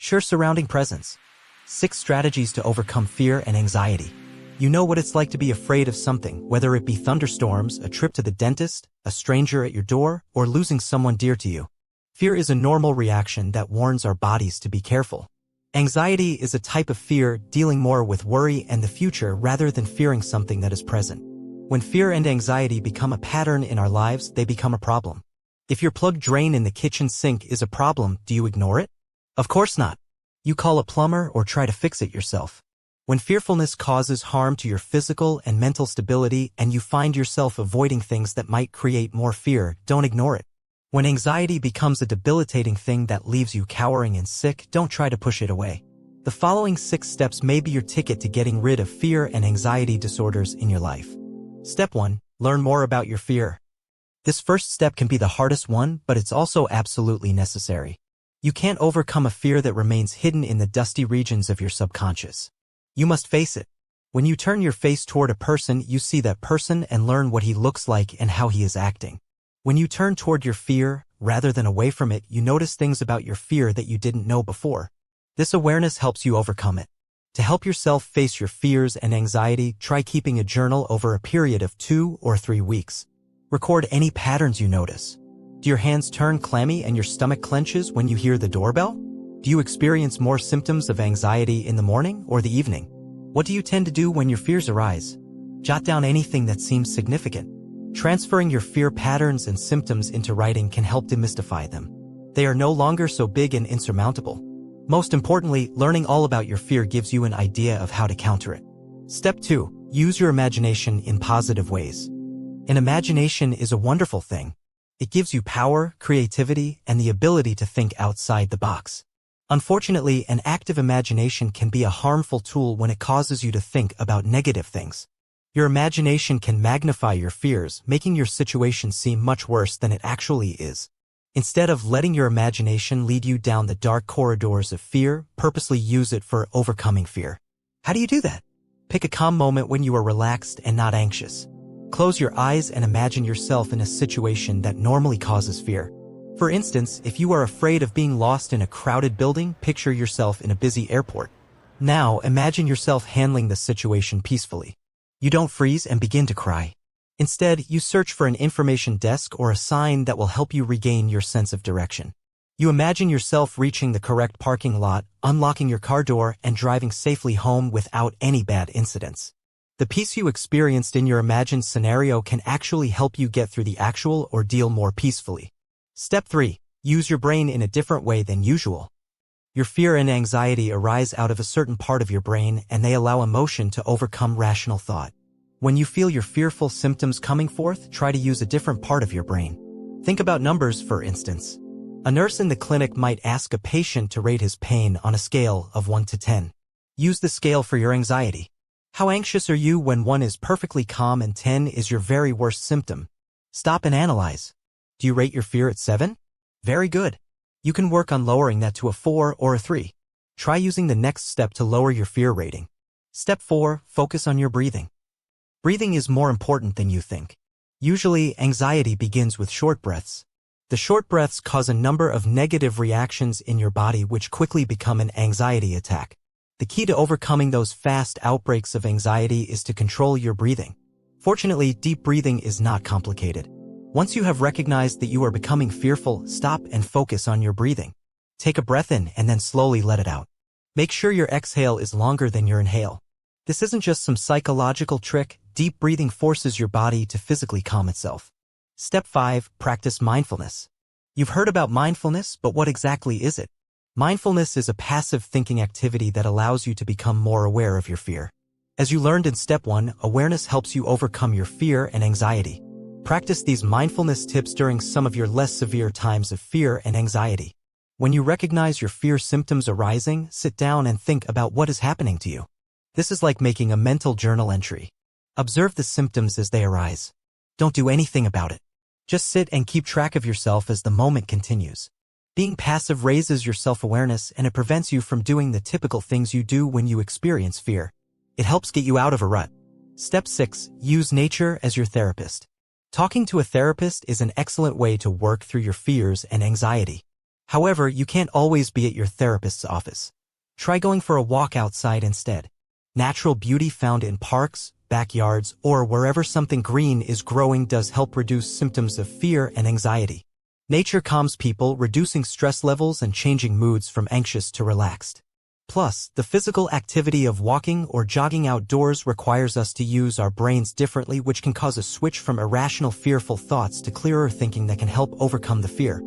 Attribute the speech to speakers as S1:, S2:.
S1: Sure surrounding presence. 6 strategies to overcome fear and anxiety. You know what it's like to be afraid of something, whether it be thunderstorms, a trip to the dentist, a stranger at your door, or losing someone dear to you. Fear is a normal reaction that warns our bodies to be careful. Anxiety is a type of fear dealing more with worry and the future rather than fearing something that is present. When fear and anxiety become a pattern in our lives, they become a problem. If your plugged drain in the kitchen sink is a problem, do you ignore it? Of course not. You call a plumber or try to fix it yourself. When fearfulness causes harm to your physical and mental stability and you find yourself avoiding things that might create more fear, don't ignore it. When anxiety becomes a debilitating thing that leaves you cowering and sick, don't try to push it away. The following 6 steps may be your ticket to getting rid of fear and anxiety disorders in your life. Step 1. Learn more about your fear. This first step can be the hardest one, but it's also absolutely necessary. You can't overcome a fear that remains hidden in the dusty regions of your subconscious. You must face it. When you turn your face toward a person, you see that person and learn what he looks like and how he is acting. When you turn toward your fear, rather than away from it, you notice things about your fear that you didn't know before. This awareness helps you overcome it. To help yourself face your fears and anxiety, try keeping a journal over a period of 2 or 3 weeks. Record any patterns you notice. Do your hands turn clammy and your stomach clenches when you hear the doorbell? Do you experience more symptoms of anxiety in the morning or the evening? What do you tend to do when your fears arise? Jot down anything that seems significant. Transferring your fear patterns and symptoms into writing can help demystify them. They are no longer so big and insurmountable. Most importantly, learning all about your fear gives you an idea of how to counter it. Step 2. Use your imagination in positive ways. An imagination is a wonderful thing. It gives you power, creativity, and the ability to think outside the box. Unfortunately, an active imagination can be a harmful tool when it causes you to think about negative things. Your imagination can magnify your fears, making your situation seem much worse than it actually is. Instead of letting your imagination lead you down the dark corridors of fear, purposely use it for overcoming fear. How do you do that? Pick a calm moment when you are relaxed and not anxious. Close your eyes and imagine yourself in a situation that normally causes fear. For instance, if you are afraid of being lost in a crowded building, picture yourself in a busy airport. Now, imagine yourself handling the situation peacefully. You don't freeze and begin to cry. Instead, you search for an information desk or a sign that will help you regain your sense of direction. You imagine yourself reaching the correct parking lot, unlocking your car door, and driving safely home without any bad incidents. The peace you experienced in your imagined scenario can actually help you get through the actual ordeal more peacefully. Step 3. Use your brain in a different way than usual. Your fear and anxiety arise out of a certain part of your brain and they allow emotion to overcome rational thought. When you feel your fearful symptoms coming forth, try to use a different part of your brain. Think about numbers, for instance. A nurse in the clinic might ask a patient to rate his pain on a scale of 1 to 10. Use the scale for your anxiety. How anxious are you when 1 is perfectly calm and 10 is your very worst symptom? Stop and analyze. Do you rate your fear at 7? Very good. You can work on lowering that to a 4 or a 3. Try using the next step to lower your fear rating. Step 4. Focus on your breathing. Breathing is more important than you think. Usually, anxiety begins with short breaths. The short breaths cause a number of negative reactions in your body which quickly become an anxiety attack. The key to overcoming those fast outbreaks of anxiety is to control your breathing. Fortunately, deep breathing is not complicated. Once you have recognized that you are becoming fearful, stop and focus on your breathing. Take a breath in and then slowly let it out. Make sure your exhale is longer than your inhale. This isn't just some psychological trick. Deep breathing forces your body to physically calm itself. Step 5. Practice mindfulness. You've heard about mindfulness, but what exactly is it? Mindfulness is a passive thinking activity that allows you to become more aware of your fear. As you learned in Step 1, awareness helps you overcome your fear and anxiety. Practice these mindfulness tips during some of your less severe times of fear and anxiety. When you recognize your fear symptoms arising, sit down and think about what is happening to you. This is like making a mental journal entry. Observe the symptoms as they arise. Don't do anything about it. Just sit and keep track of yourself as the moment continues. Being passive raises your self-awareness and it prevents you from doing the typical things you do when you experience fear. It helps get you out of a rut. Step 6. Use nature as your therapist. Talking to a therapist is an excellent way to work through your fears and anxiety. However, you can't always be at your therapist's office. Try going for a walk outside instead. Natural beauty found in parks, backyards, or wherever something green is growing does help reduce symptoms of fear and anxiety. Nature calms people, reducing stress levels and changing moods from anxious to relaxed. Plus, the physical activity of walking or jogging outdoors requires us to use our brains differently, which can cause a switch from irrational fearful thoughts to clearer thinking that can help overcome the fear.